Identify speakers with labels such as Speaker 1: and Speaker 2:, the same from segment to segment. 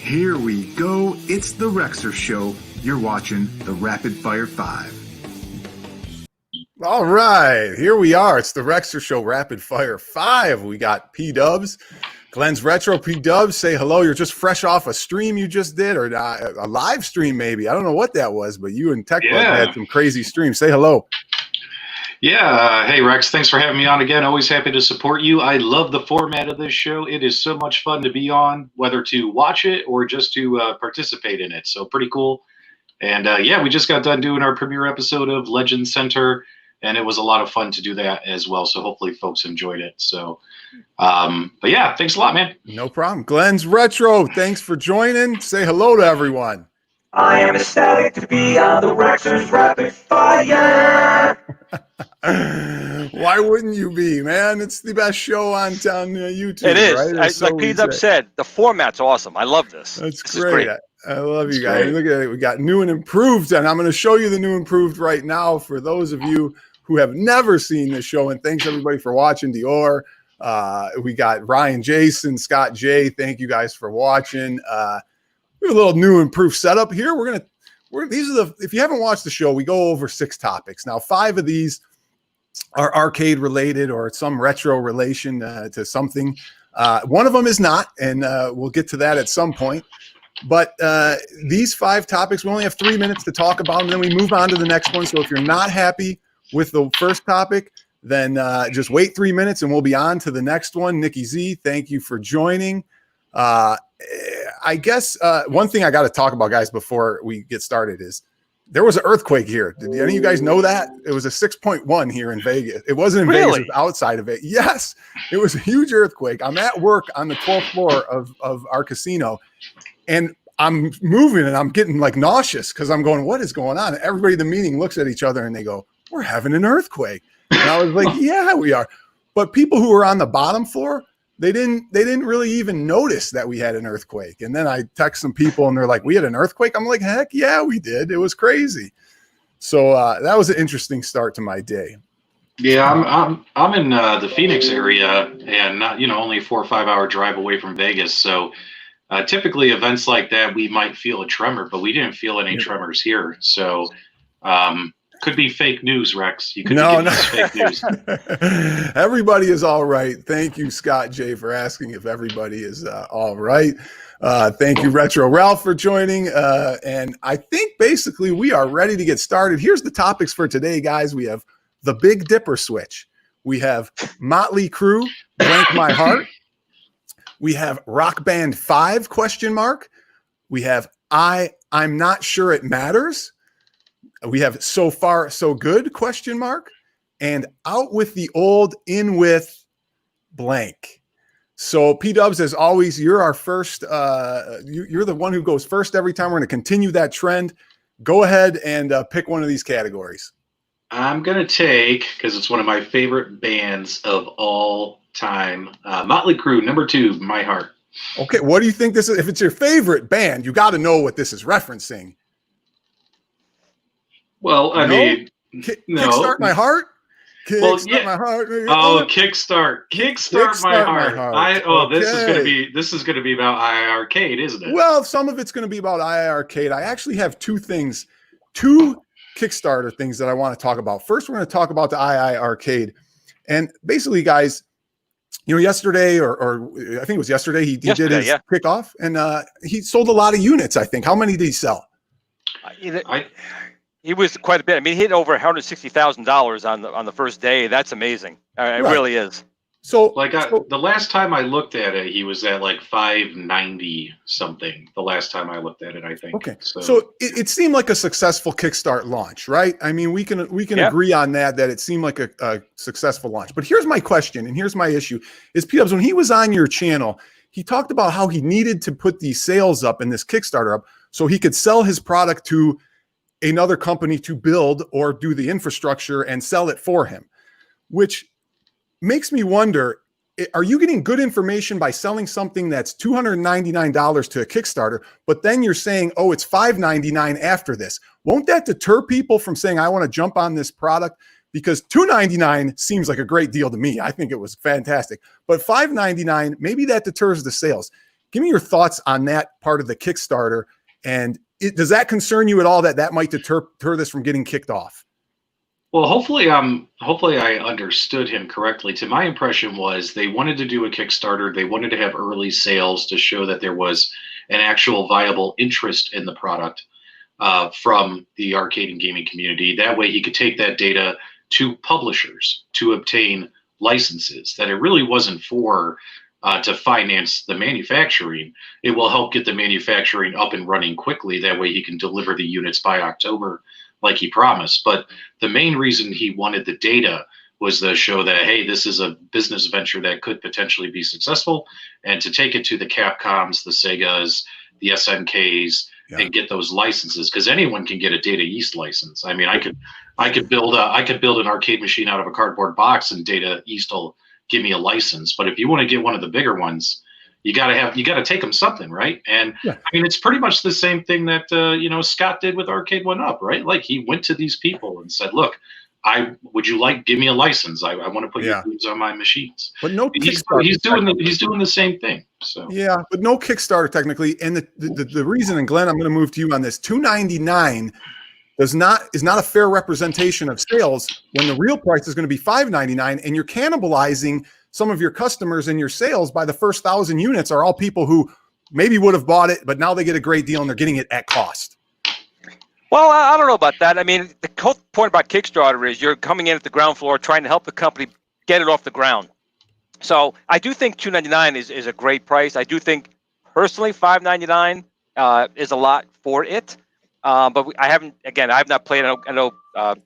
Speaker 1: Here we go. It's the Rexer Show. You're watching the Rapid Fire 5.
Speaker 2: All right, here we are. It's the Rexer Show Rapid Fire 5. We got PDubs, Glens Retro. PDubs, say hello. You're just fresh off a stream you just did, or a live stream maybe. I don't know what that was, but you and TechBug had some crazy streams. Say hello.
Speaker 3: Yeah. Hey, Rex. Thanks for having me on again. Always happy to support you. I love the format of this show. It is so much fun to be on, whether to watch it or just to participate in it. So pretty cool. And yeah, we just got done doing our premiere episode of Legend Center, and it was a lot of fun to do that as well. So hopefully folks enjoyed it. So, but yeah, thanks a lot, man.
Speaker 2: No problem. Glens Retro, thanks for joining. Say hello to everyone.
Speaker 4: I am ecstatic to be on the Rexer's Rapid Fire.
Speaker 2: Why wouldn't you be, man? It's the best show on YouTube.
Speaker 5: It is.
Speaker 2: Right?
Speaker 5: Like PDubs said, the format's awesome. I love this.
Speaker 2: That's great. I love you guys. Look at it. We got new and improved, and I'm going to show you the new improved right now for those of you who have never seen this show. And thanks everybody for watching. Dior. We got Ryan, Jason, Scott J. Thank you guys for watching. We have a little new improved setup here. These are the, if you haven't watched the show, we go over 6 topics. Now, 5 of these are arcade related or some retro relation to something. One of them is not, and we'll get to that at some point. But these 5 topics, we only have 3 minutes to talk about them, and then we move on to the next one. So if you're not happy with the first topic, then just wait 3 minutes and we'll be on to the next one. Nikki Z, thank you for joining. I guess one thing I got to talk about, guys, before we get started is there was an earthquake here. Did any of you guys know that? It was a 6.1 here in Vegas. It wasn't in Vegas, it was outside of it. Yes, it was a huge earthquake. I'm at work on the 12th floor of our casino, and I'm moving and I'm getting like nauseous because I'm going, what is going on? And everybody in the meeting looks at each other and they go, we're having an earthquake. And I was like, yeah, we are. But people who were on the bottom floor, they didn't really even notice that we had an earthquake. And then I text some people and they're like, we had an earthquake? I'm like, heck yeah, we did. It was crazy. So that was an interesting start to my day.
Speaker 3: Yeah, I'm in the Phoenix area, and not, only a 4 or 5 hour drive away from Vegas. So typically events like that, we might feel a tremor, but we didn't feel any tremors here. So could be fake news, Rex. You could be fake news.
Speaker 2: Everybody is all right. Thank you, Scott J, for asking if everybody is all right. Thank you, Retro Ralph, for joining. And I think basically we are ready to get started. Here's the topics for today, guys. We have the Big Dipper switch. We have Motley Crue, Blank My Heart. We have Rock Band 5 ? We have I'm Not Sure It Matters. We have So Far So Good ? And Out with the Old, In with blank. So PDubs, as always, you're our first. You're the one who goes first every time. We're going to continue that trend. Go ahead and pick one of these categories.
Speaker 3: I'm going to take, because it's one of my favorite bands of all time, Motley Crue, number 2, My Heart.
Speaker 2: Okay, what do you think this is? If it's your favorite band, you got to know what this is referencing.
Speaker 3: Well, I mean, no.
Speaker 2: Kickstart My Heart? Kickstart My Heart.
Speaker 3: Oh, Kickstart My Heart. This is gonna be about II Arcade, isn't it?
Speaker 2: Well, some of it's gonna be about II Arcade. I actually have 2 Kickstarter things that I want to talk about. First, we're going to talk about the II Arcade. And basically, guys, yesterday, or I think it was yesterday, he did his kickoff, and he sold a lot of units, I think. How many did he sell?
Speaker 5: He was quite a bit. I mean, he hit over $160,000 on the first day. That's amazing. It really is.
Speaker 2: So,
Speaker 3: the last time I looked at it, he was at like 590 something. The last time I looked at it, I think.
Speaker 2: Okay. So it seemed like a successful Kickstart launch, right? I mean, we can agree on that it seemed like a successful launch. But here's my question, and here's my issue: is PDubs, when he was on your channel, he talked about how he needed to put these sales up and this Kickstarter up so he could sell his product to another company to build or do the infrastructure and sell it for him, which makes me wonder, are you getting good information by selling something that's $299 to a Kickstarter, but then you're saying, oh, it's $599 after this? Won't that deter people from saying, I want to jump on this product? Because $299 seems like a great deal to me. I think it was fantastic. But $599, maybe that deters the sales. Give me your thoughts on that part of the Kickstarter. And does that concern you at all, that might deter this from getting kicked off?
Speaker 3: Well, hopefully I understood him correctly. To my impression was they wanted to do a Kickstarter. They wanted to have early sales to show that there was an actual viable interest in the product from the arcade and gaming community. That way he could take that data to publishers to obtain licenses, that it really wasn't for to finance the manufacturing. It will help get the manufacturing up and running quickly. That way he can deliver the units by October like he promised. But the main reason he wanted the data was to show that, hey, this is a business venture that could potentially be successful, and to take it to the Capcoms, the Segas, the SNKs, and get those licenses, because anyone can get a Data East license. I mean, I could build an arcade machine out of a cardboard box, and Data East will give me a license. But if you want to get one of the bigger ones, you got to take them something, right? And I mean, it's pretty much the same thing that Scott did with Arcade 1-Up, right? Like, he went to these people and said, look, give me a license. I want to put your games on my machines.
Speaker 2: But no,
Speaker 3: he's doing the same thing. So
Speaker 2: but no Kickstarter technically. And the reason, and Glenn, I'm going to move to you on this. $299 is not a fair representation of sales when the real price is going to be $599, and you're cannibalizing some of your customers and your sales by the first 1,000 units are all people who maybe would have bought it, but now they get a great deal and they're getting it at cost.
Speaker 5: Well, I don't know about that. I mean, the whole point about Kickstarter is you're coming in at the ground floor trying to help the company get it off the ground. So I do think $299 is a great price. I do think personally $599 is a lot for it. But I have not played. I know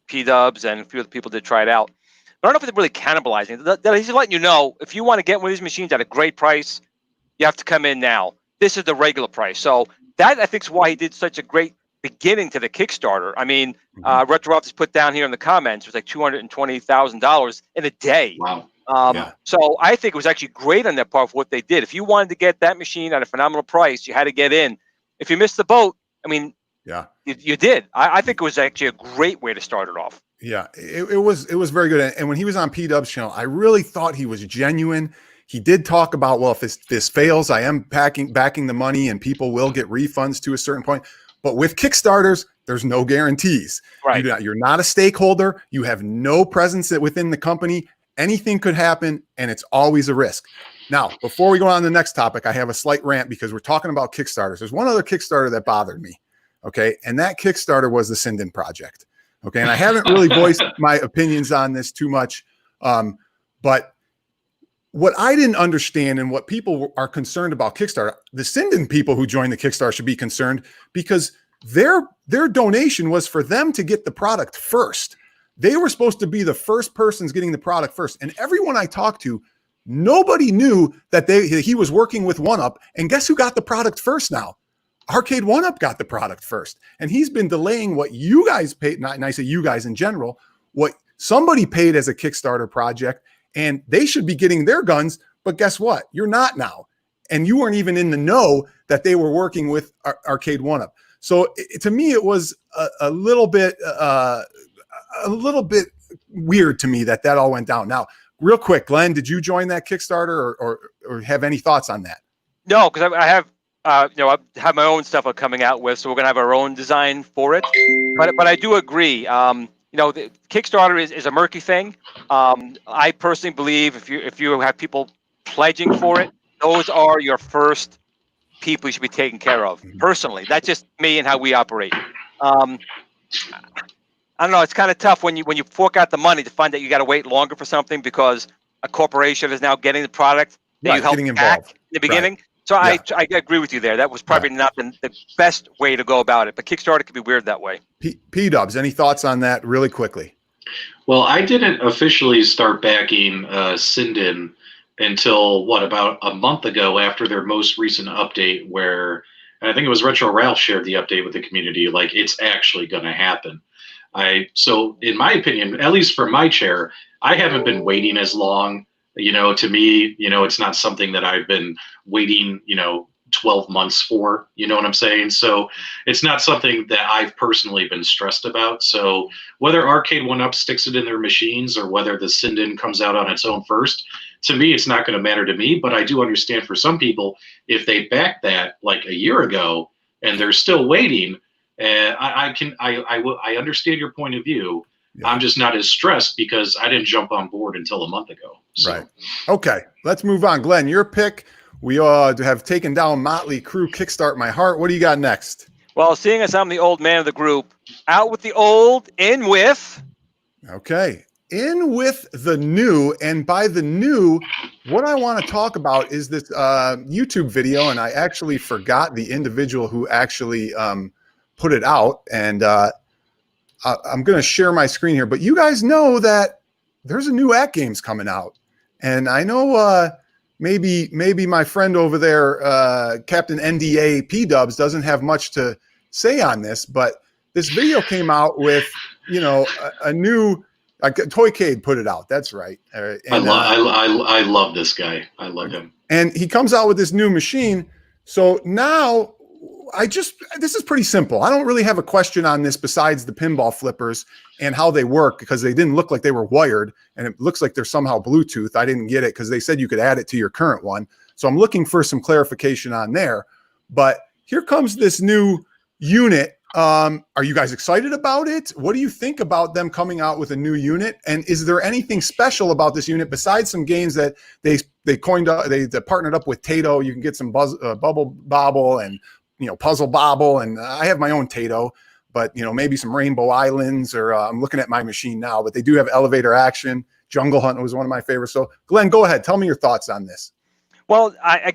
Speaker 5: PDubs and a few other people did try it out. But I don't know if they're really cannibalizing. He's letting you know, if you want to get one of these machines at a great price, you have to come in now. This is the regular price. So that, I think, is why he did such a great beginning to the Kickstarter. I mean, Retro Office put down here in the comments, it was like $220,000 in a day. Wow. So I think it was actually great on their part for what they did. If you wanted to get that machine at a phenomenal price, you had to get in. If you missed the boat, I mean, you did. I think it was actually a great way to start it off.
Speaker 2: Yeah, it was very good. And when he was on PDubs channel, I really thought he was genuine. He did talk about, well, if this fails, I am backing the money and people will get refunds to a certain point. But with Kickstarters, there's no guarantees. Right. You're not a stakeholder. You have no presence within the company. Anything could happen, and it's always a risk. Now, before we go on to the next topic, I have a slight rant because we're talking about Kickstarters. There's one other Kickstarter that bothered me, okay? And that Kickstarter was the Sinden Project, okay? And I haven't really voiced my opinions on this too much, but what I didn't understand and what people are concerned about Kickstarter, the Sinden people who joined the Kickstarter should be concerned because their donation was for them to get the product first. They were supposed to be the first persons getting the product first. And everyone I talked to, nobody knew that he was working with 1-Up. And guess who got the product first now? Arcade 1-Up got the product first. And he's been delaying what you guys paid, and I say you guys in general, what somebody paid as a Kickstarter project, and they should be getting their guns. But guess what? You're not now. And you weren't even in the know that they were working with Arcade 1-Up. So to me, it was a little bit weird to me that all went down. Now, real quick, Glenn, did you join that Kickstarter or have any thoughts on that?
Speaker 5: No, because I have, I have my own stuff I'm coming out with, so we're gonna have our own design for it. But I do agree. The Kickstarter is a murky thing. I personally believe if you have people pledging for it, those are your first people you should be taking care of. Personally, that's just me and how we operate. I don't know. It's kind of tough when you fork out the money to find that you got to wait longer for something because a corporation is now getting the product that you helped
Speaker 2: getting
Speaker 5: back
Speaker 2: involved
Speaker 5: in the beginning.
Speaker 2: Right.
Speaker 5: So
Speaker 2: Yeah.
Speaker 5: I agree with you there. That was probably not the best way to go about it. But Kickstarter could be weird that way.
Speaker 2: PDubs, any thoughts on that really quickly?
Speaker 3: Well, I didn't officially start backing Sinden until about a month ago after their most recent update, where and I think it was Retro Ralph shared the update with the community, like it's actually going to happen. So in my opinion, at least for my chair, I haven't been waiting as long. To me, it's not something that I've been waiting, 12 months for, you know what I'm saying? So it's not something that I've personally been stressed about. So whether Arcade 1-Up sticks it in their machines or whether the Sinden comes out on its own first, to me, it's not going to matter to me. But I do understand for some people, if they backed that like a year ago and they're still waiting, I understand your point of view. Yeah. I'm just not as stressed because I didn't jump on board until a month ago. So.
Speaker 2: Right. Okay. Let's move on. Glenn, your pick. We have taken down Motley Crue, Kickstart My Heart. What do you got next?
Speaker 5: Well, seeing as I'm the old man of the group, out with the old, in with.
Speaker 2: Okay. In with the new. And by the new, what I want to talk about is this YouTube video. And I actually forgot the individual who actually put it out. And I'm going to share my screen here. But you guys know that there's a new AtGames coming out. And I know maybe my friend over there, Captain NDA PDubs, doesn't have much to say on this. But this video came out with, a new... Toycade put it out. That's right. And,
Speaker 3: I love this guy. I love him.
Speaker 2: And he comes out with this new machine. So now this is pretty simple. I don't really have a question on this besides the pinball flippers and how they work because they didn't look like they were wired and it looks like they're somehow Bluetooth. I didn't get it because they said you could add it to your current one. So I'm looking for some clarification on there. But here comes this new unit. Are you guys excited about it? What do you think about them coming out with a new unit? And is there anything special about this unit besides some games that they partnered up with Tato? You can get some Bubble Bobble and Puzzle Bobble, and I have my own Tato, but maybe some Rainbow Islands, or I'm looking at my machine now, but they do have elevator action. Jungle Hunt was one of my favorites. So Glenn, go ahead, tell me your thoughts on this.
Speaker 5: Well, I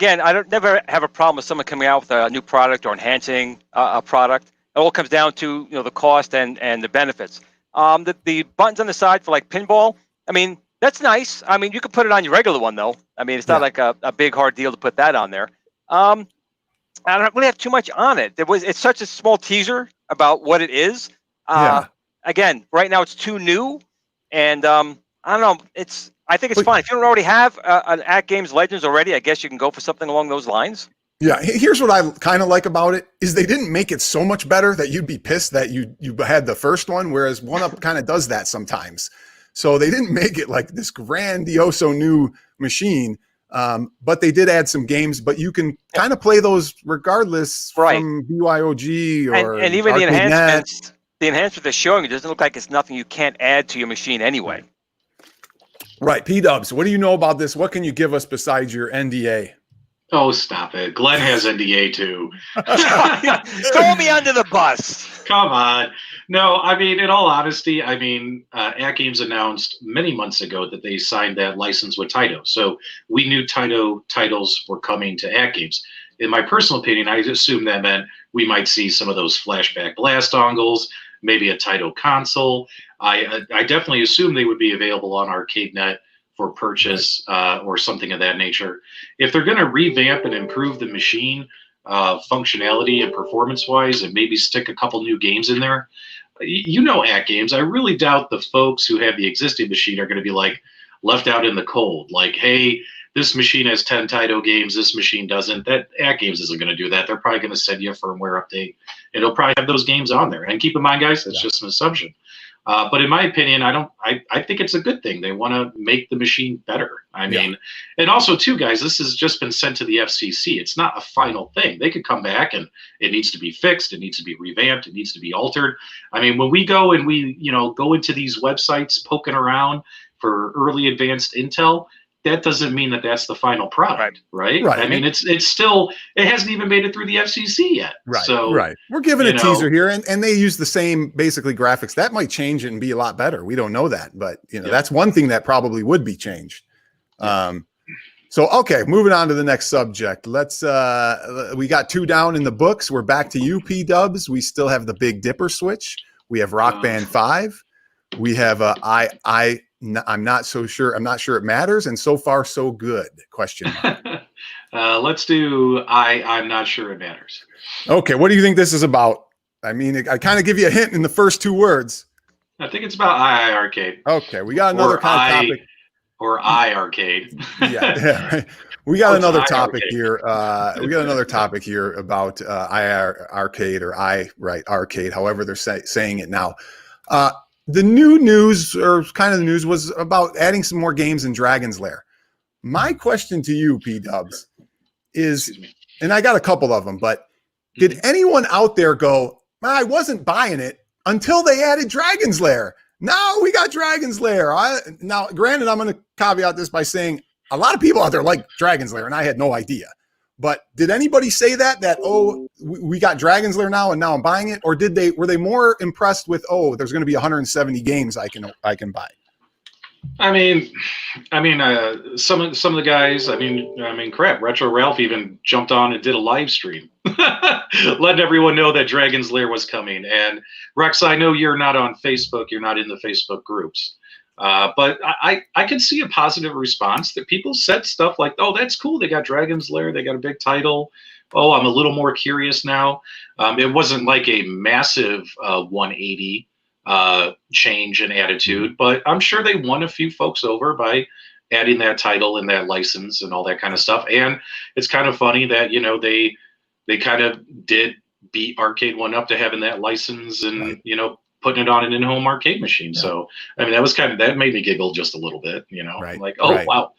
Speaker 5: never have a problem with someone coming out with a new product or enhancing a product. It all comes down to the cost and the benefits. The buttons on the side for like pinball, I mean, that's nice. I mean, you could put it on your regular one though. I mean, it's not like a big hard deal to put that on there. I don't really have too much on it. It's such a small teaser about what it is. Again, right now it's too new, and I don't know. I think it's fine. If you don't already have an AtGames Legends already, I guess you can go for something along those lines.
Speaker 2: Yeah, here's what I kind of like about it is they didn't make it so much better that you'd be pissed that you had the first one, whereas 1-Up kind of does that sometimes. So they didn't make it like this grandioso new machine, but they did add some games. But you can kind of play those regardless from BYOG or
Speaker 5: and even the enhancements. The enhancement they're showing, it doesn't look like it's nothing you can't add to your machine anyway.
Speaker 2: Right, PDubs. What do you know about this? What can you give us besides your NDA?
Speaker 3: Oh, stop it. Glenn has NDA too.
Speaker 5: Throw me under the bus.
Speaker 3: Come on. No, I mean, in all honesty, AtGames announced many months ago that they signed that license with Taito. So we knew Taito titles were coming to AtGames. In my personal opinion, I assume that meant we might see some of those flashback blast dongles, maybe a Taito console. I definitely assume they would be available on ArcadeNet for purchase or something of that nature. If they're going to revamp and improve the machine functionality and performance-wise and maybe stick a couple new games in there, AtGames, I really doubt the folks who have the existing machine are going to be like left out in the cold. Like, hey, this machine has 10 Taito games, this machine doesn't. That AtGames isn't going to do that. They're probably going to send you a firmware update, and it'll probably have those games on there. And keep in mind, guys, that's just an assumption. But in my opinion, I think it's a good thing. They want to make the machine better. I mean, and also too, guys, this has just been sent to the FCC. It's not a final thing. They could come back and it needs to be fixed. It needs to be revamped. It needs to be altered. I mean, when we go and we, go into these websites poking around for early advanced intel, that doesn't mean that that's the final product, right?
Speaker 2: Right.
Speaker 3: I mean, it hasn't even made it through the FCC yet.
Speaker 2: Right.
Speaker 3: So,
Speaker 2: right. We're giving a teaser here, and they use the same basically graphics. That might change it and be a lot better. We don't know that, but that's one thing that probably would be changed. So, okay, moving on to the next subject. Let's, we got 2 down in the books. We're back to you, PDubs. We still have the Big Dipper switch. We have Rock Band 5. We have I'm not so sure. I'm not sure it matters. And so far, so good, question mark.
Speaker 3: Let's do I'm not sure it matters.
Speaker 2: Okay, what do you think this is about? I mean, I kind of give you a hint in the first 2 words.
Speaker 3: I think it's about II Arcade.
Speaker 2: Okay, we got another kind of topic.
Speaker 3: Or Arcade.
Speaker 2: Yeah, right. We got another topic here. We got another topic here about Arcade or Arcade, however they're saying it now. The new news, or kind of the news, was about adding some more games in Dragon's Lair. My question to you, PDubs, is, and I got a couple of them, but did anyone out there go, I wasn't buying it until they added Dragon's Lair? Now we got Dragon's Lair. Now, granted, I'm going to caveat this by saying a lot of people out there like Dragon's Lair, and I had no idea. But did anybody say that we got Dragon's Lair now and now I'm buying it, or were they more impressed with there's going to be 170 games I can buy?
Speaker 3: I mean, some of the guys. I mean, crap. Retro Ralph even jumped on and did a live stream, letting everyone know that Dragon's Lair was coming. And Rex, I know you're not on Facebook. You're not in the Facebook groups, but I can see a positive response that people said stuff like, "Oh, that's cool. They got Dragon's Lair. They got a big title. Oh, I'm a little more curious now." It wasn't like a massive 180. Change in attitude, but I'm sure they won a few folks over by adding that title and that license and all that kind of stuff. And it's kind of funny that they kind of did beat Arcade 1 up to having that license and putting it on an in-home arcade machine. Yeah. So I mean, that made me giggle just a little bit.
Speaker 2: Right.
Speaker 3: Like, wow.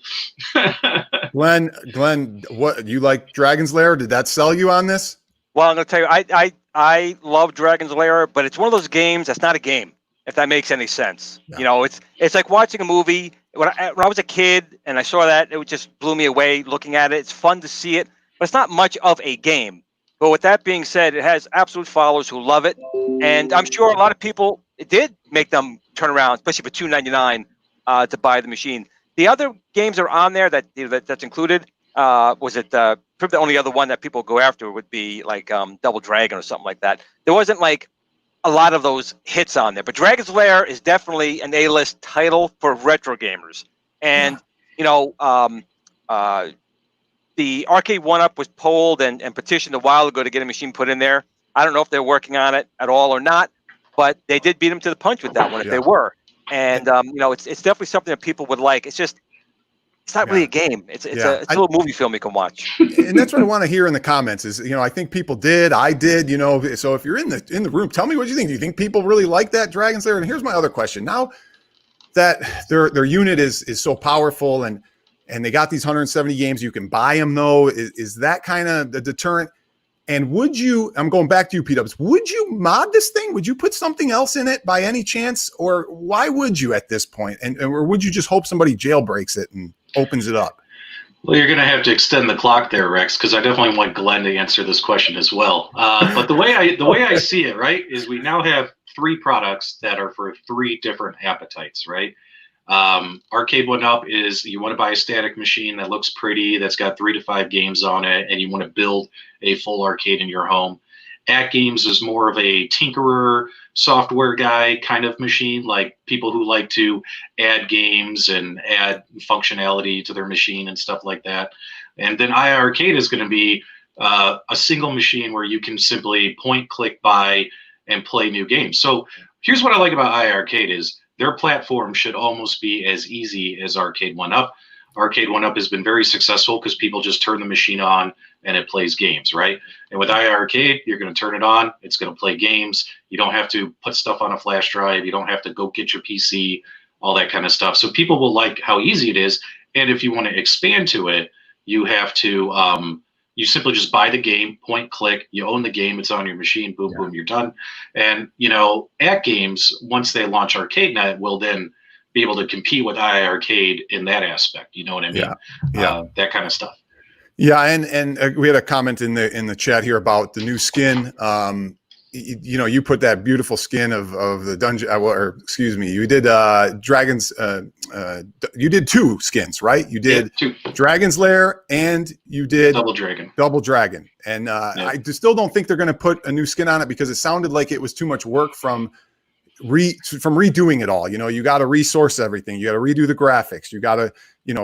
Speaker 2: Glenn, what, you like Dragon's Lair? Did that sell you on this?
Speaker 5: Well, I'm going to tell you, I love Dragon's Lair, but it's one of those games that's not a game, if that makes any sense. No. It's like watching a movie. When I was a kid and I saw that, it just blew me away looking at it. It's fun to see it, but it's not much of a game. But with that being said, it has absolute followers who love it. And I'm sure a lot of people, it did make them turn around, especially for $2.99 to buy the machine. The other games are on there that's included. Was it the only other one that people go after would be like Double Dragon or something like that. There wasn't like a lot of those hits on there, but Dragon's Lair is definitely an A-list title for retro gamers. And the Arcade 1-Up was polled and petitioned a while ago to get a machine put in there. I don't know if they're working on it at all or not, but they did beat them to the punch with that one if they were. And it's definitely something that people would like. It's not really a game. It's a little movie film you can watch.
Speaker 2: And that's what I want to hear in the comments is, I think people did, I did, so if you're in the room, tell me what you think. Do you think people really like that Dragon's Lair? And here's my other question. Now that their unit is so powerful and they got these 170 games, you can buy them though. Is that kind of the deterrent? And I'm going back to you, P-Dubs, would you mod this thing? Would you put something else in it by any chance? Or why would you at this point? Or would you just hope somebody jailbreaks it and opens it up?
Speaker 3: Well, you're going to have to extend the clock there, Rex, because I definitely want Glenn to answer this question as well. But the way I see it, right, is we now have 3 products that are for 3 different appetites, right? Arcade 1-Up is you want to buy a static machine that looks pretty, that's got 3 to 5 games on it, and you want to build a full arcade in your home. At Games is more of a tinkerer, software guy kind of machine, like people who like to add games and add functionality to their machine and stuff like that. And then iArcade is going to be a single machine where you can simply point, click, buy, and play new games. So here's what I like about iArcade is their platform should almost be as easy as Arcade 1-Up. Arcade 1-Up has been very successful because people just turn the machine on and it plays games, right? And with iArcade, you're going to turn it on, it's going to play games. You don't have to put stuff on a flash drive. You don't have to go get your PC, all that kind of stuff. So people will like how easy it is. And if you want to expand to it, you have to, you simply just buy the game, point, click, you own the game, it's on your machine, boom, boom, you're done. And, at Games, once they launch ArcadeNet, will then be able to compete with iArcade in that aspect. You know what I mean?
Speaker 2: Yeah.
Speaker 3: That kind of stuff.
Speaker 2: Yeah, and we had a comment in the chat here about the new skin. You put that beautiful skin of the dungeon, or excuse me, you did dragons. You did 2 skins, right? You did
Speaker 3: 2.
Speaker 2: Dragon's Lair, and you did
Speaker 3: Double Dragon.
Speaker 2: And I still don't think they're going to put a new skin on it because it sounded like it was too much work from redoing it all. You got to resource everything. You got to redo the graphics. You got to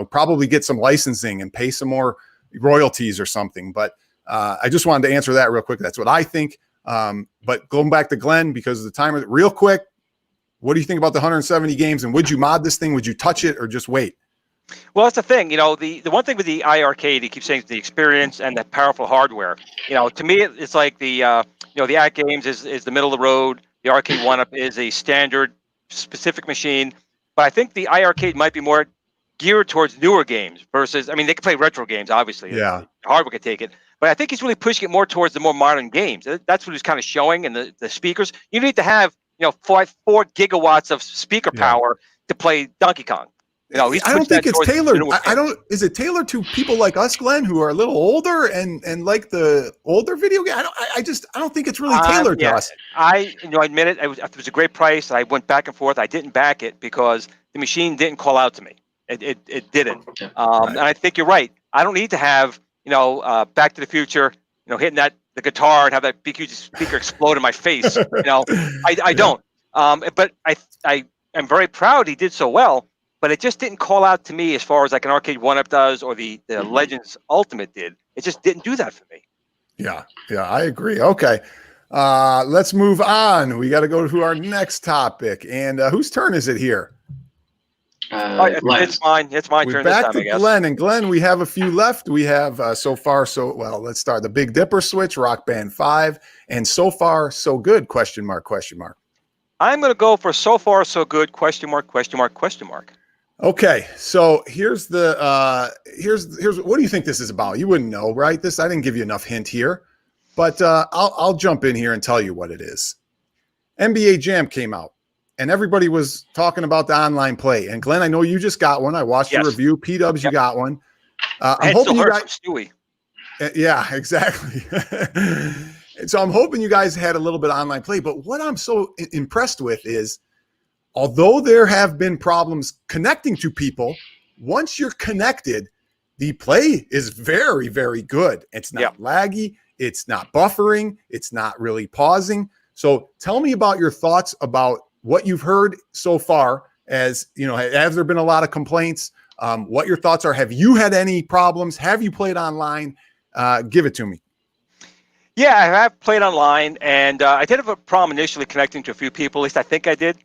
Speaker 2: probably get some licensing and pay some more royalties or something. But I just wanted to answer that real quick. That's what I think. But going back to Glenn, because of the timer, real quick, what do you think about the 170 games? And would you mod this thing? Would you touch it or just wait?
Speaker 5: Well, that's the thing. The one thing with the iArcade, he keeps saying the experience and the powerful hardware. To me, it's like the At Games is the middle of the road. The Arcade 1-Up is a standard specific machine. But I think the iArcade might be more geared towards newer games versus, they can play retro games, obviously.
Speaker 2: Yeah.
Speaker 5: The hardware can take it. But I think he's really pushing it more towards the more modern games. That's what he's kind of showing. And the speakers, you need to have, 4 gigawatts of speaker power to play Donkey Kong.
Speaker 2: I don't think it's tailored. Is it tailored to people like us, Glenn, who are a little older and like the older video game? I don't think it's really tailored to us.
Speaker 5: I admit it. It was a great price. I went back and forth. I didn't back it because the machine didn't call out to me. It didn't. And I think you're right. I don't need to have, Back to the Future, hitting the guitar and have that big huge speaker explode in my face. I don't. But I am very proud he did so well. But it just didn't call out to me as far as like an Arcade 1-Up does or the Legends Ultimate did. It just didn't do that for me. Yeah,
Speaker 2: I agree. Okay. Let's move on. We got to go to our next topic. And whose turn is it here?
Speaker 5: It's mine. It's my turn this time, I guess.
Speaker 2: Glenn. And Glenn, we have a few left. We have let's start the Big Dipper Switch, Rock Band 5, and So Far, So Good, ? I'm
Speaker 5: going to go for So Far, So Good, ?
Speaker 2: Okay, so here's what do you think this is about? You wouldn't know, right? I didn't give you enough hint here, but I'll jump in here and tell you what it is. NBA Jam came out, and everybody was talking about the online play. And Glenn, I know you just got one. I watched your review. PDubs, you got one. I'm hoping you guys. Stewie. Yeah, exactly. So I'm hoping you guys had a little bit of online play. But what I'm so impressed with is, although there have been problems connecting to people, once you're connected, the play is very, very good. It's not laggy. It's not buffering. It's not really pausing. So tell me about your thoughts about what you've heard so far. Has there been a lot of complaints? What your thoughts are? Have you had any problems? Have you played online? Give it to me.
Speaker 5: Yeah, I have played online, and I did have a problem initially connecting to a few people. At least I think I did.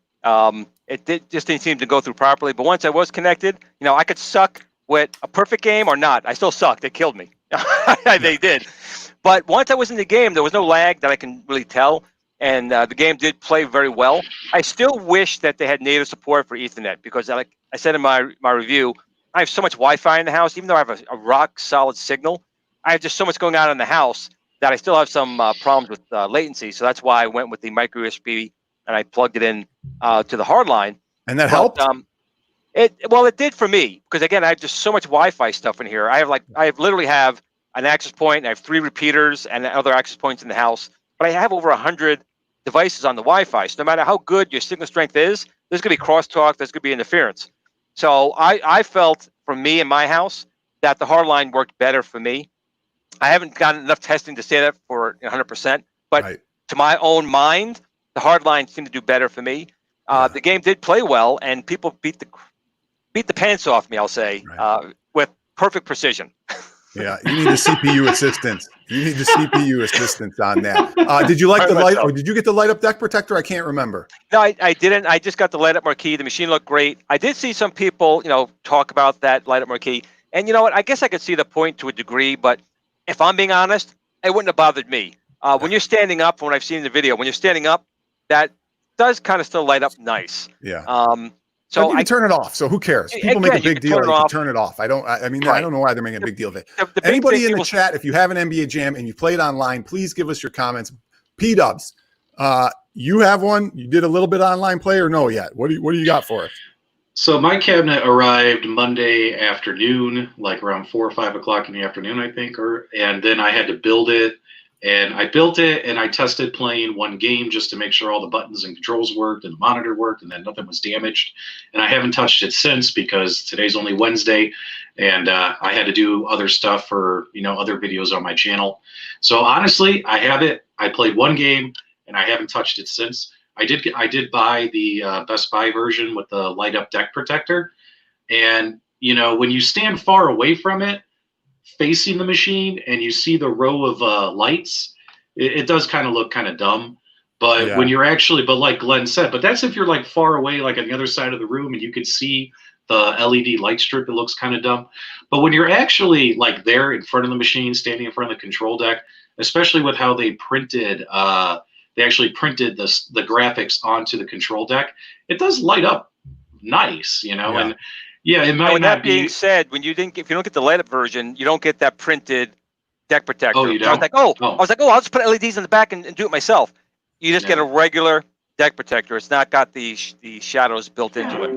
Speaker 5: Just didn't seem to go through properly. But once I was connected, I could suck with a perfect game or not. I still sucked. They killed me. They did. But once I was in the game, there was no lag that I can really tell. And the game did play very well. I still wish that they had native support for Ethernet because, like I said in my review, I have so much Wi-Fi in the house. Even though I have a rock-solid signal, I have just so much going on in the house that I still have some problems with latency. So that's why I went with the micro USB and I plugged it in to the hard line.
Speaker 2: And that helped?
Speaker 5: It did for me because, again, I have just so much Wi-Fi stuff in here. I literally have an access point. I have 3 repeaters and other access points in the house. But I have over 100 devices on the Wi-Fi. So no matter how good your signal strength is, there's going to be crosstalk. There's going to be interference. So I felt, for me in my house, that the hard line worked better for me. I haven't gotten enough testing to say that for 100%. But to my own mind, the hard line seemed to do better for me. The game did play well, and people beat the pants off me, I'll say, with perfect precision.
Speaker 2: Yeah, you need the CPU assistance. You need the CPU assistance on that. Did you like the light? Or did you get the light up deck protector? I can't remember.
Speaker 5: No, I didn't. I just got the light up marquee. The machine looked great. I did see some people, talk about that light up marquee. And you know what? I guess I could see the point to a degree, but if I'm being honest, it wouldn't have bothered me. When you're standing up, from what I've seen in the video, when you're standing up, that does kind of still light up nice.
Speaker 2: Yeah. So you can turn it off. So who cares? People make a big deal. You can turn it off. I don't know why they're making a big deal of it. Anybody in the chat, if you have an NBA Jam and you played online, please give us your comments. PDubs, you have one. You did a little bit of online play or no yet? What do you got for us?
Speaker 3: So my cabinet arrived Monday afternoon, like around 4 or 5 o'clock in the afternoon, I think, and then I had to build it. And I built it and I tested playing one game just to make sure all the buttons and controls worked and the monitor worked and that nothing was damaged. And I haven't touched it since because today's only Wednesday and I had to do other stuff for, other videos on my channel. So honestly, I have it. I played one game and I haven't touched it since. I did buy the Best Buy version with the light up deck protector. And, when you stand far away from it, facing the machine and you see the row of lights, it does kind of look kind of dumb. But when you're actually, but like Glenn said, but that's if you're like far away, like on the other side of the room and you can see the LED light strip, it looks kind of dumb. But when you're actually like there in front of the machine, standing in front of the control deck, especially with how they actually printed the graphics onto the control deck, it does light up nice, and yeah, it might not be.
Speaker 5: Being said, if you don't get the light up version, you don't get that printed deck protector.
Speaker 3: Oh, you don't?
Speaker 5: I was like, I'll just put LEDs in the back and do it myself. You just get a regular deck protector. It's not got the shadows built into it.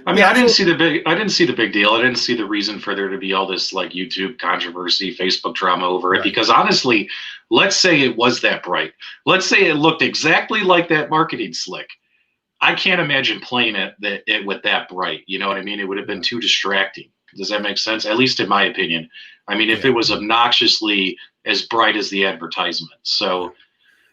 Speaker 3: I mean, I didn't see the big deal. I didn't see the reason for there to be all this like YouTube controversy, Facebook drama over it. Because honestly, let's say it was that bright. Let's say it looked exactly like that marketing slick. I can't imagine playing it with that bright. You know what I mean? It would have been too distracting. Does that make sense? At least in my opinion. I mean, if it was obnoxiously as bright as the advertisement. So,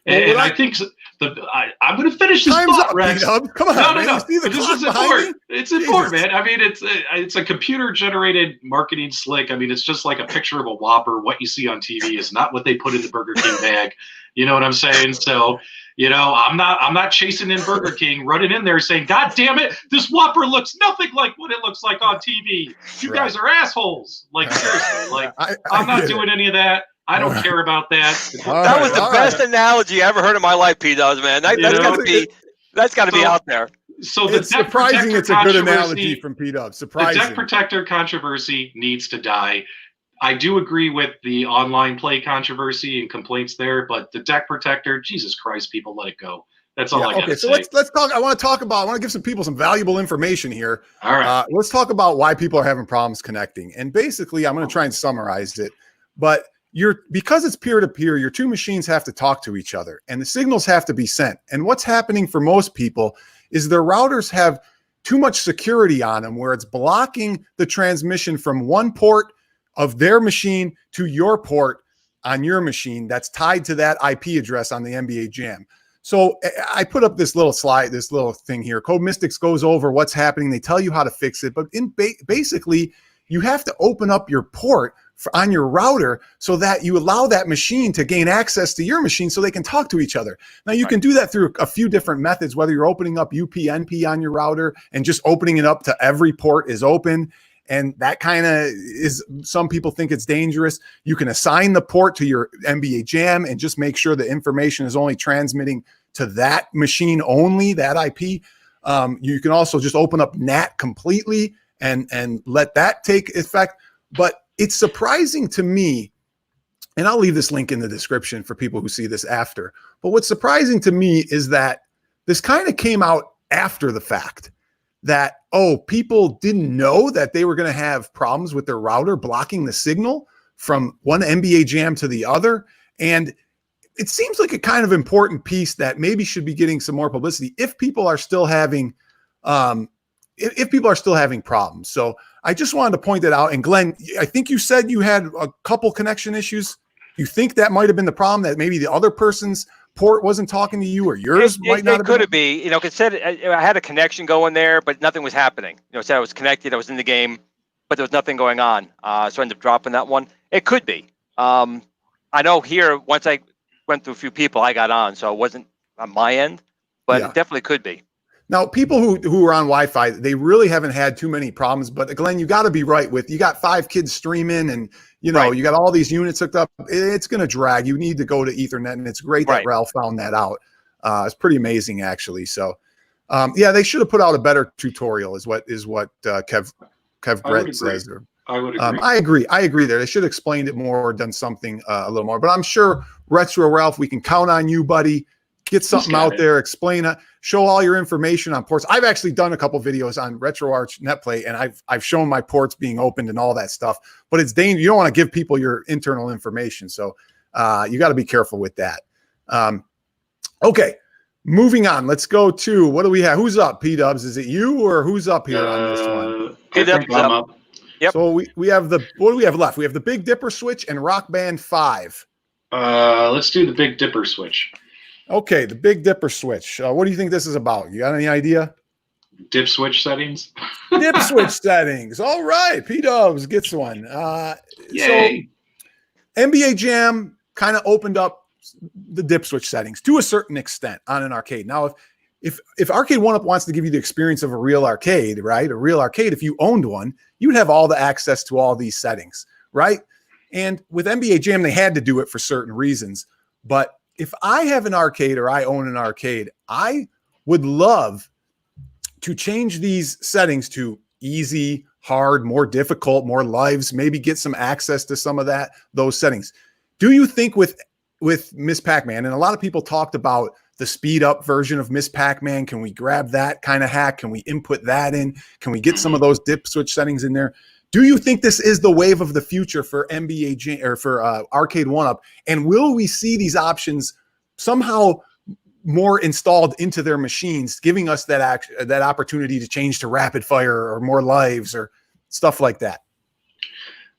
Speaker 3: and I think I'm going to finish this thought, Rex.
Speaker 2: Come on,
Speaker 3: no. This is important. It's important, man. I mean, it's a computer-generated marketing slick. I mean, it's just like a picture of a Whopper. What you see on TV is not what they put in the Burger King bag. You know what I'm saying? So, I'm not chasing in Burger King, running in there saying, God damn it, this Whopper looks nothing like what it looks like on TV. You guys are assholes. Like, seriously. Like, I'm not doing any of that. I don't care about that.
Speaker 5: That was the best analogy I ever heard in my life, P-Dubs, man. That's got to be out there.
Speaker 3: So
Speaker 2: it's surprising it's a good analogy from P-Dubs. Surprising.
Speaker 3: The deck protector controversy needs to die. I do agree with the online play controversy and complaints there, but the deck protector, Jesus Christ, people, let it go. That's all I got to say.
Speaker 2: So let's talk. I want to give some people some valuable information here.
Speaker 3: All right.
Speaker 2: Let's talk about why people are having problems connecting. And basically, I'm going to try and summarize it. But because it's peer-to-peer, your two machines have to talk to each other and the signals have to be sent. And what's happening for most people is their routers have too much security on them where it's blocking the transmission from one port of their machine to your port on your machine that's tied to that IP address on the NBA Jam. So I put up this little slide, this little thing here. Code Mystics goes over what's happening. They tell you how to fix it. But basically, you have to open up your port on your router so that you allow that machine to gain access to your machine so they can talk to each other. Now, you can do that through a few different methods, whether you're opening up UPnP on your router and just opening it up to every port is open. And that kind of is, some people think it's dangerous. You can assign the port to your NBA Jam and just make sure the information is only transmitting to that machine only, that IP. You can also just open up NAT completely and let that take effect. But it's surprising to me, and I'll leave this link in the description for people who see this after. But what's surprising to me is that this kind of came out after the fact. That, people didn't know that they were going to have problems with their router blocking the signal from one NBA Jam to the other. And it seems like a kind of important piece that maybe should be getting some more publicity if people are still having problems. So I just wanted to point that out. And Glenn, I think you said you had a couple connection issues. You think that might have been the problem, that maybe the other person's port wasn't talking to you, or yours might not have been?
Speaker 5: It could be. It said I had a connection going there, but nothing was happening. It said I was connected, I was in the game, but there was nothing going on. So I ended up dropping that one. It could be. I know here, once I went through a few people, I got on, so it wasn't on my end, but it definitely could be.
Speaker 2: Now, people who are on Wi-Fi, they really haven't had too many problems. But Glenn, you got to be right with, you got 5 kids streaming and, you got all these units hooked up. It's going to drag. You need to go to Ethernet. And it's great that Ralph found that out. It's pretty amazing, actually. So, they should have put out a better tutorial is what Kev Brett says.
Speaker 3: I would agree.
Speaker 2: I agree there. They should have explained it more or done something a little more. But I'm sure Retro Ralph, we can count on you, buddy. get something out there, explain it, show all your information on ports. I've actually done a couple videos on RetroArch NetPlay, and I've shown my ports being opened and all that stuff, but it's dangerous. You don't want to give people your internal information. So you got to be careful with that. Okay, moving on. Let's go to, what do we have? Who's up, PDubs? Is it you or who's up here on this one?
Speaker 3: PDubs up.
Speaker 5: Yep.
Speaker 2: So we have what do we have left? We have the Big Dipper switch and Rock Band 5.
Speaker 3: Let's do the Big Dipper switch.
Speaker 2: Okay, the Big Dipper switch. What do you think this is about? You got any idea?
Speaker 3: Dip switch settings.
Speaker 2: Dip switch settings. All right, P-Dubs gets one.
Speaker 3: Yay.
Speaker 2: So NBA Jam kind of opened up the dip switch settings to a certain extent on an arcade. Now, if Arcade 1UP wants to give you the experience of a real arcade, right? A real arcade, if you owned one, you'd have all the access to all these settings, right? And with NBA Jam, they had to do it for certain reasons. But if I have an arcade or I own an arcade, I would love to change these settings to easy, hard, more difficult, more lives, maybe get some access to some of those settings. Do you think with Miss Pac-Man, and a lot of people talked about the speed up version of Miss Pac-Man, can we grab that kind of hack? Can we input that in? Can we get some of those dip switch settings in there? Do you think this is the wave of the future for NBA Jam or for Arcade 1UP? And will we see these options somehow more installed into their machines, giving us that opportunity to change to rapid fire or more lives or stuff like that?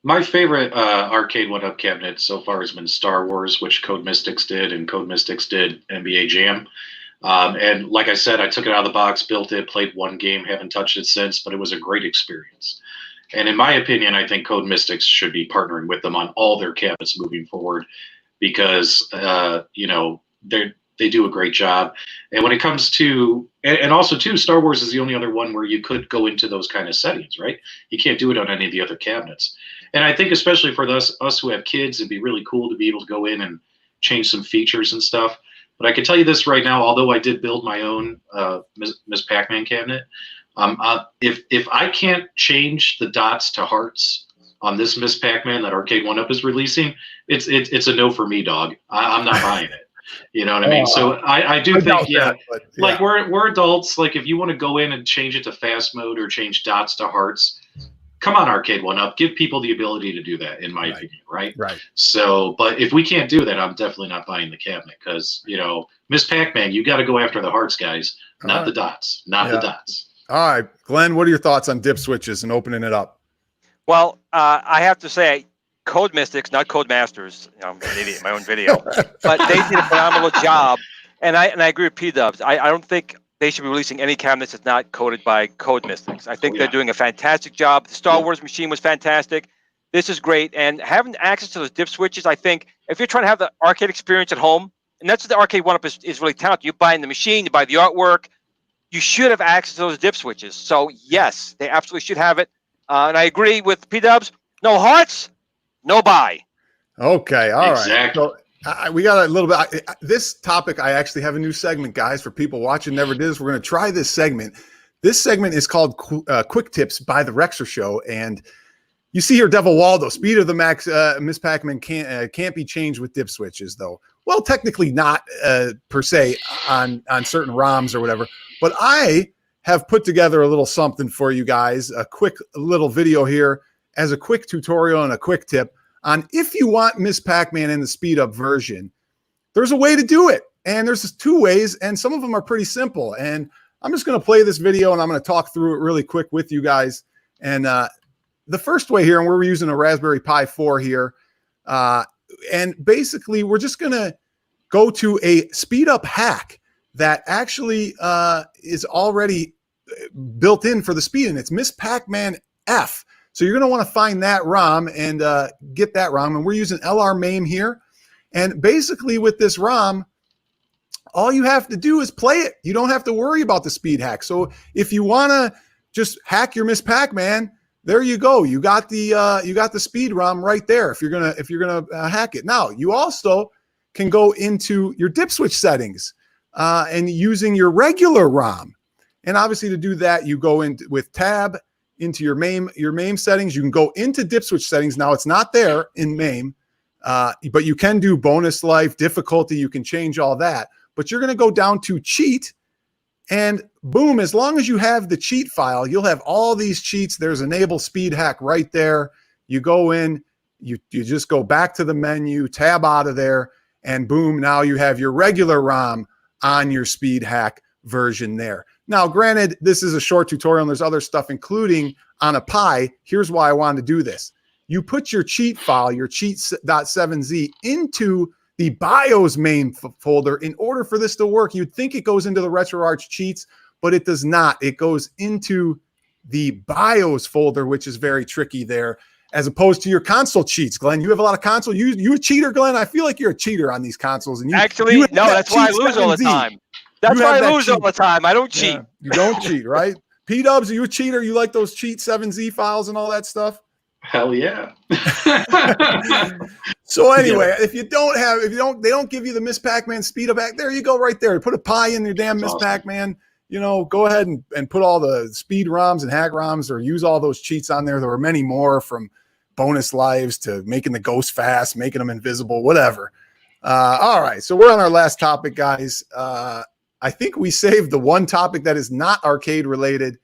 Speaker 3: My favorite Arcade 1UP cabinet so far has been Star Wars, which Code Mystics did, and Code Mystics did NBA Jam. And like I said, I took it out of the box, built it, played one game, haven't touched it since, but it was a great experience. And in my opinion, I think Code Mystics should be partnering with them on all their cabinets moving forward because, they do a great job. And when it comes to, and also too, Star Wars is the only other one where you could go into those kind of settings, right? You can't do it on any of the other cabinets. And I think especially for us who have kids, it'd be really cool to be able to go in and change some features and stuff. But I can tell you this right now, although I did build my own Miss Pac-Man cabinet, if I can't change the dots to hearts on this Miss Pac-Man that Arcade 1UP is releasing, it's a no for me, dog. I'm not buying it. You know what I mean? So I do think, like we're adults. Like if you want to go in and change it to fast mode or change dots to hearts, come on, Arcade 1UP. Give people the ability to do that, in my opinion, right?
Speaker 2: Right.
Speaker 3: So, but if we can't do that, I'm definitely not buying the cabinet because, Miss Pac-Man, you got to go after the hearts, guys, not the dots, the dots.
Speaker 2: All right, Glenn, what are your thoughts on dip switches and opening it up?
Speaker 5: Well, I have to say, Code Mystics, not Code Masters. I'm an idiot in my own video, but they did a phenomenal job. And I agree with P-Dubs. I don't think they should be releasing any cabinets that's not coded by Code Mystics. I think they're doing a fantastic job. The Star Wars machine was fantastic. This is great. And having access to those dip switches, I think if you're trying to have the arcade experience at home, and that's what the Arcade 1UP is really talented. You buy in the machine, you buy the artwork, you should have access to those dip switches. So yes, they absolutely should have it. And I agree with P-Dubs. No hearts, no buy.
Speaker 2: Okay, all
Speaker 3: exactly.
Speaker 2: right. So we got a little bit. This topic, I actually have a new segment, guys, for people watching. Never did this. We're going to try this segment. This segment is called Quick Tips by the Rexer Show, and you see here, Devil Waldo, speed of the max. Miss Pac-Man can't be changed with dip switches, though. Well, technically not per se on certain ROMs or whatever. But I have put together a little something for you guys, a quick little video here as a quick tutorial and a quick tip on if you want Miss Pac-Man in the speed up version. There's a way to do it, and there's two ways, and some of them are pretty simple. And I'm just going to play this video, and I'm going to talk through it really quick with you guys. And the first way here, and we're using a Raspberry Pi 4 here, and basically we're just going to go to a speed up hack that actually is already built in for the speed, and it's Miss Pacman F. So you're going to want to find that ROM and get that ROM, and we're using LR MAME here. And basically with this ROM, all you have to do is play it. You don't have to worry about the speed hack. So if you want to just hack your Miss Pac-Man, there you go. You got the speed ROM right there. If you're gonna hack it. Now you also can go into your dip switch settings and using your regular ROM. And obviously to do that, you go in with tab into your MAME settings. You can go into dip switch settings. Now it's not there in MAME, but you can do bonus life, difficulty. You can change all that. but you're going to go down to cheat, and boom, as long as you have the cheat file, you'll have all these cheats. There's enable speed hack right there. You go in, you just go back to the menu, tab out of there, and boom, now you have your regular ROM on your speed hack version there. Now, granted, this is a short tutorial and there's other stuff, including on a Pi. Here's why I wanted to do this. You put your cheat file, your cheat.7z, into the BIOS main folder in order for this to work. You'd think it goes into the RetroArch cheats, but it does not. It goes into the BIOS folder, which is very tricky there, as opposed to your console cheats. Glenn, you have a lot of console. You a cheater, Glenn? I feel like you're a cheater on these consoles. And
Speaker 5: Actually, no, that's why I lose all the time. That's why I lose all the time. I don't cheat.
Speaker 2: Yeah, you don't cheat, right? PDubs, are you a cheater? You like those cheat 7Z files and all that stuff?
Speaker 3: Hell yeah.
Speaker 2: So anyway, if they don't give you the Miss Pac-Man speed back, there you go right there. Put a Pi in your damn Miss Pac-Man. You know, go ahead and put all the speed ROMs and hack ROMs, or use all those cheats on there. There were many more, from bonus lives to making the ghost fast, making them invisible, whatever. All right, so we're on our last topic, guys. I think we saved the one topic that is not arcade related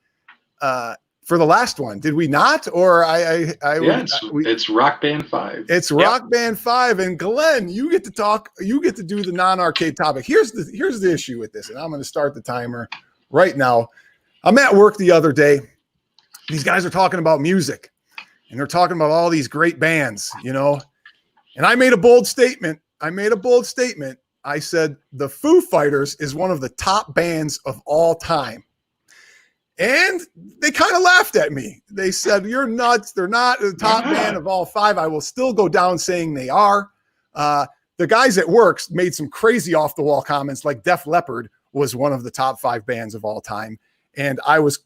Speaker 2: for the last one. Did we not? Or
Speaker 3: it's Rock Band 5.
Speaker 2: It's Rock Band 5, and Glenn, you get to talk. You get to do the non-arcade topic. Here's the issue with this, and I'm going to start the timer right now. I'm at work the other day. These guys are talking about music, and they're talking about all these great bands, you know. And I made a bold statement. I said the Foo Fighters is one of the top bands of all time. And they kind of laughed at me. They said, "You're nuts. They're not the top band of all five." I will still go down saying they are. The guys at work made some crazy off-the-wall comments, like Def Leppard was one of the top 5 bands of all time. And I was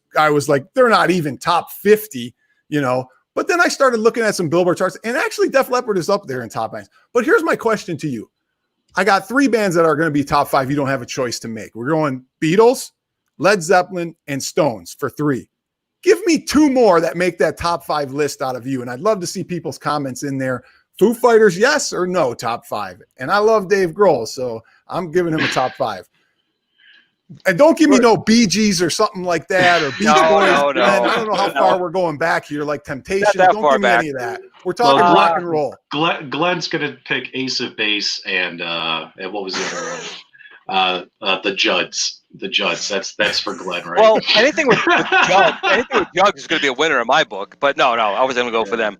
Speaker 2: like, they're not even top 50, you know. But then I started looking at some Billboard charts, and actually Def Leppard is up there in top bands. But here's my question to you. I got 3 bands that are going to be top 5. You don't have a choice to make. We're going Beatles, Led Zeppelin, and Stones for 3. Give me 2 more that make that top 5 list out of you. And I'd love to see people's comments in there. Foo Fighters, yes or no, top 5. And I love Dave Grohl, so I'm giving him a top 5. And don't give me no Bee Gees or something like that, or Beach Boys.
Speaker 5: No.
Speaker 2: I don't know how far we're going back here, like Temptation. Don't give me any of that. We're talking rock and roll.
Speaker 3: Glenn's gonna pick Ace of Base and what was the other one? The Judds. The Judds. That's for Glenn, right?
Speaker 5: Well, anything with Judds is going to be a winner in my book. But no, I was going to go for them.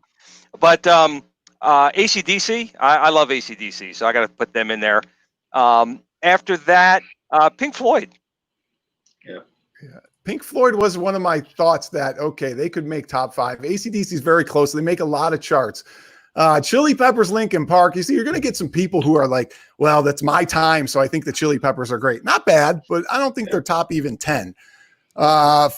Speaker 5: But AC/DC, I love AC/DC, so I got to put them in there. After that, Pink Floyd.
Speaker 3: Yeah.
Speaker 2: Pink Floyd was one of my thoughts that, okay, they could make top 5. AC/DC is very close. They make a lot of charts. Chili Peppers, Linkin Park. You see, you're going to get some people who are like, well, that's my time, so I think the Chili Peppers are great. Not bad, but I don't think they're top even 10. I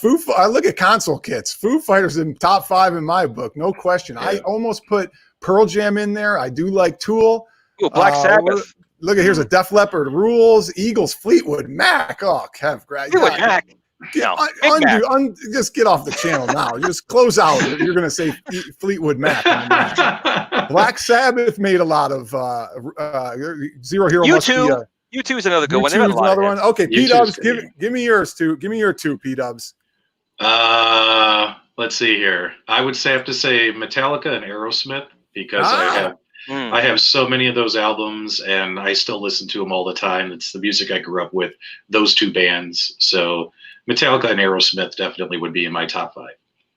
Speaker 2: look at console kits. Foo Fighters in top 5 in my book, no question. I almost put Pearl Jam in there. I do like Tool.
Speaker 5: Ooh, Black Sabbath.
Speaker 2: Look at, here's a Def Leppard, Rules, Eagles, Fleetwood Mac. Oh, Kev, great.
Speaker 5: Fleetwood Mac.
Speaker 2: Just get off the channel now. Just close out. You're going to say Fleetwood Mac. Black Sabbath made a lot of Zero Hero.
Speaker 5: U2 is another good one.
Speaker 2: U2 is another one. Okay, P-Dubs, give me yours too. Give me your 2, P-Dubs.
Speaker 3: Let's see here. I would have to say Metallica and Aerosmith, because I have so many of those albums, and I still listen to them all the time. It's the music I grew up with, those 2 bands. So Metallica and Aerosmith definitely would be in my top 5.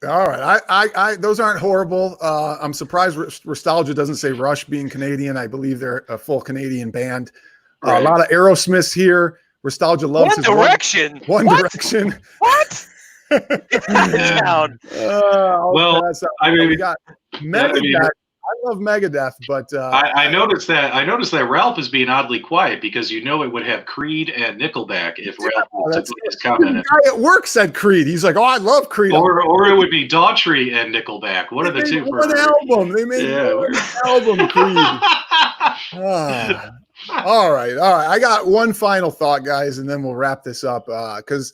Speaker 2: All right. I those aren't horrible. I'm surprised Nostalgia doesn't say Rush, being Canadian. I believe they're a full Canadian band. Right. A lot of Aerosmiths here. Nostalgia loves
Speaker 5: One Direction.
Speaker 2: One Direction.
Speaker 5: What? Down.
Speaker 3: Well, I mean,
Speaker 2: we got Megadeth. I love Megadeth, but
Speaker 3: I noticed that Ralph is being oddly quiet, because it would have Creed and Nickelback if Ralph was commenting.
Speaker 2: The guy at work said Creed. He's like, "Oh, I love Creed."
Speaker 3: Or it would be Daughtry and Nickelback. What are the two?
Speaker 2: One album. They made one album, Creed. All right. I got one final thought, guys, and then we'll wrap this up, because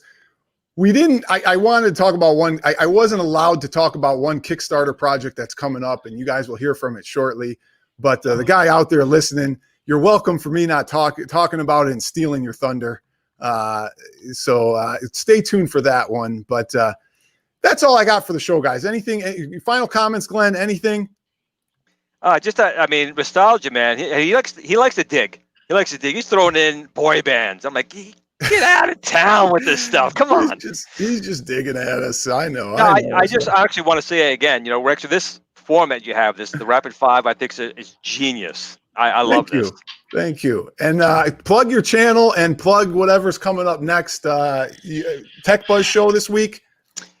Speaker 2: we didn't. I wanted to talk about one. I wasn't allowed to talk about one Kickstarter project that's coming up, and you guys will hear from it shortly. But the guy out there listening, you're welcome for me not talking about it and stealing your thunder. So stay tuned for that one. But that's all I got for the show, guys. Anything? Final comments, Glenn? Anything?
Speaker 5: Just I mean, nostalgia, man. He likes to dig. He likes to dig. He's throwing in boy bands. I'm like, get out of town with this stuff. Come on.
Speaker 2: He's just digging at us. I know.
Speaker 5: I actually want to say it again. You know, Rex, this format you have, the Rapid Five, I think is genius. I love this.
Speaker 2: Thank you. And plug your channel and plug whatever's coming up next. Tech Buzz show this week.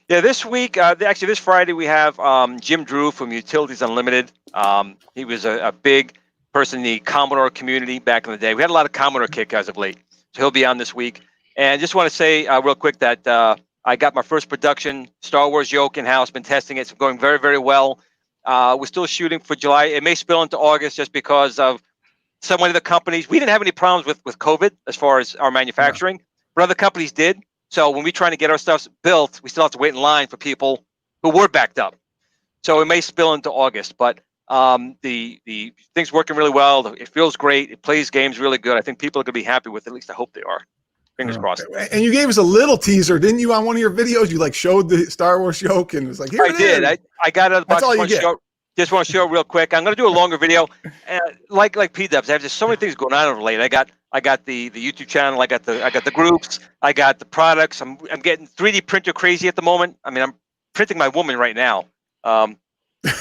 Speaker 5: Yeah, this week, actually this Friday, we have Jim Drew from Utilities Unlimited. He was a big person in the Commodore community back in the day. We had a lot of Commodore kick as of late. So he'll be on this week. And just want to say real quick that I got my first production Star Wars yoke in-house, been testing it. It's going very, very well. We're still shooting for July. It may spill into August just because of some of the companies. We didn't have any problems with COVID as far as our manufacturing, but other companies did. So when we're trying to get our stuff built, we still have to wait in line for people who were backed up. So it may spill into August, but the thing's working really well. It feels great. It plays games really good. I think people are going to be happy with it. At least I hope they are. Fingers crossed.
Speaker 2: And you gave us a little teaser, didn't you, on one of your videos? You showed the Star Wars yoke and it was like, here it is.
Speaker 5: I got it.
Speaker 2: That's all you get.
Speaker 5: Just want to show it real quick. I'm going to do a longer video. Like PDubs, I have just so many things going on over late. I got the YouTube channel. I got the groups. I got the products. I'm getting 3D printer crazy at the moment. I mean, I'm printing my woman right now.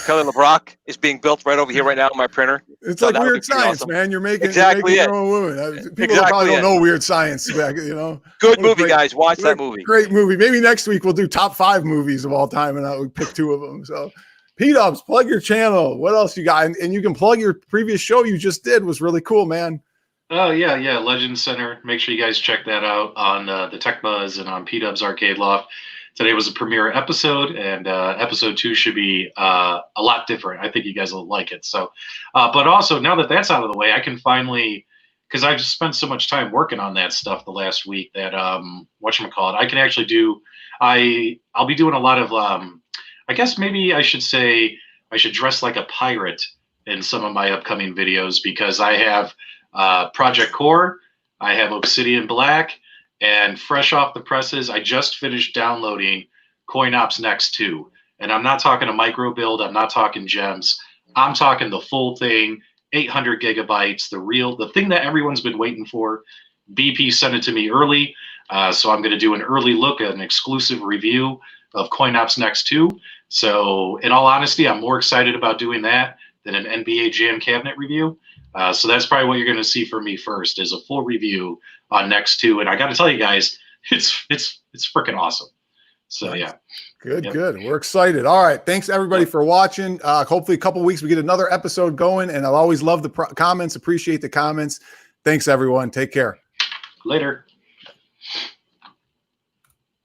Speaker 5: Kelly LeBrock is being built right over here right now on my printer.
Speaker 2: It's like Weird Science, awesome. Man. You're making your own woman. People probably don't know Weird Science.
Speaker 5: Good movie, guys. Watch that movie.
Speaker 2: Great movie. Maybe next week we'll do top 5 movies of all time, and I'll pick 2 of them. So, PDubs, plug your channel. What else you got? And you can plug your previous show you just did. Was really cool, man.
Speaker 3: Oh yeah, Legend Center. Make sure you guys check that out on the Tech Buzz and on PDubs Arcade Loft. Today was a premiere episode, and episode 2 should be a lot different. I think you guys will like it. So, but also now that that's out of the way, I can finally, because I've just spent so much time working on that stuff the last week that whatchamacallit, I can actually do. I'll be doing a lot of. I guess maybe I should say I should dress like a pirate in some of my upcoming videos because I have Project Core, I have Obsidian Black. And fresh off the presses, I just finished downloading CoinOps Next 2. And I'm not talking a micro build. I'm not talking gems. I'm talking the full thing, 800 gigabytes, the thing that everyone's been waiting for. BP sent it to me early. So I'm going to do an early look at an exclusive review of CoinOps Next 2. So in all honesty, I'm more excited about doing that than an NBA Jam cabinet review. So that's probably what you're going to see from me first is a full review on Next 2. And I got to tell you guys, it's freaking awesome. So yeah.
Speaker 2: Good. We're excited. All right. Thanks everybody for watching. Hopefully a couple of weeks we get another episode going, and I'll always love the comments. Appreciate the comments. Thanks everyone. Take care.
Speaker 3: Later.